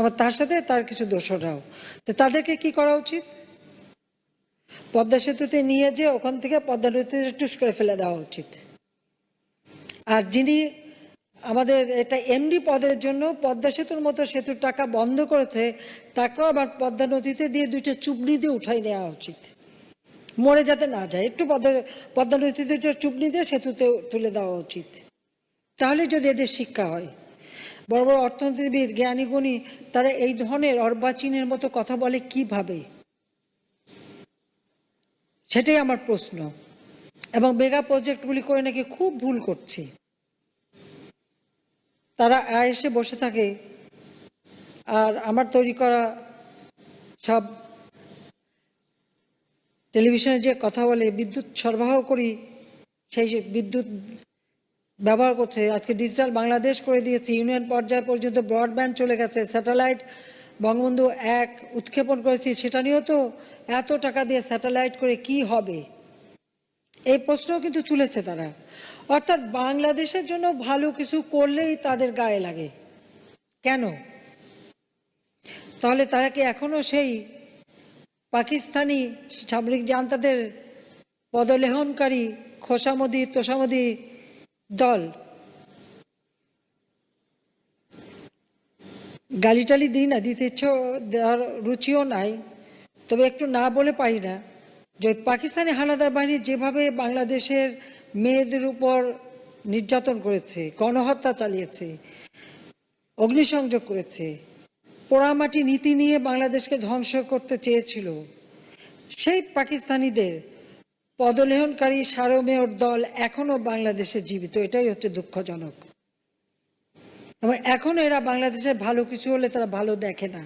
আবার তার সাথে তার কিছু দোসররাও। তো তাদেরকে কি করা উচিত? পদ্মা সেতুতে নিয়ে যে ওখান থেকে পদ্মা নদীতে টুস করে ফেলে দেওয়া উচিত। আর যিনি আমাদের এটা এমডি পদের জন্য পদ্মা সেতুর মতো সেতুর টাকা বন্ধ করেছে, তাকেও আবার পদ্মা নদীতে দিয়ে 2টা চুবড়ি দিয়ে উঠাই নেওয়া উচিত, মরে যাতে না যায়। একটু পদ্মা নদীতে 2টা চুবড়ি দিয়ে সেতুতে তুলে দেওয়া উচিত। তাহলে যদি এদের শিক্ষা হয়। বড় বড় অর্থনীতিবিদ, জ্ঞানী গুণী, তারা এই ধরনের অর্বাচীনের মতো কথা বলে কিভাবে? সেটাই আমার প্রশ্ন। এবং মেগা প্রজেক্টগুলি করে নাকি খুব ভুল করছে। তারা এসে বসে থাকে আর আমার তৈরি করা সব টেলিভিশনে যে কথা বলে বিদ্যুৎ সরবরাহ করি, সেই বিদ্যুৎ ব্যবহার করছে। আজকে ডিজিটাল বাংলাদেশ করে দিয়েছে, ইউনিয়ন পর্যায় পর্যন্ত ব্রডব্যান্ড চলে গেছে, স্যাটেলাইট বঙ্গবন্ধু 1 উৎক্ষেপণ করেছি, সেটা নিয়েও তো এত টাকা দিয়ে স্যাটেলাইট করে কি হবে? এই প্রশ্নও কিন্তু তুলেছে তারা। অর্থাৎ বাংলাদেশের জন্য ভালো কিছু করলেই তাদের গায়ে লাগে। কেন? তাহলে তারা কি এখনো সেই পাকিস্তানি সামরিক জান্তাদের পদলেহনকারী খোসামদি তোষামদি দল? গালিটালি দিই না, দিতে ইচ্ছে দেওয়ার রুচিও নাই, তবে একটু না বলে পারি না যে পাকিস্তানি হানাদার বাহিনী যেভাবে বাংলাদেশের মেয়েদের উপর নির্যাতন করেছে, গণহত্যা চালিয়েছে, অগ্নিসংযোগ করেছে, পোড়ামাটি নীতি নিয়ে বাংলাদেশকে ধ্বংস করতে চেয়েছিল, সেই পাকিস্তানিদের পদলেহনকারী সারমেয়র দল এখনো বাংলাদেশে জীবিত। এটাই হচ্ছে দুঃখজনক। এবং এখনো এরা বাংলাদেশের ভালো কিছু হলে তারা ভালো দেখে না।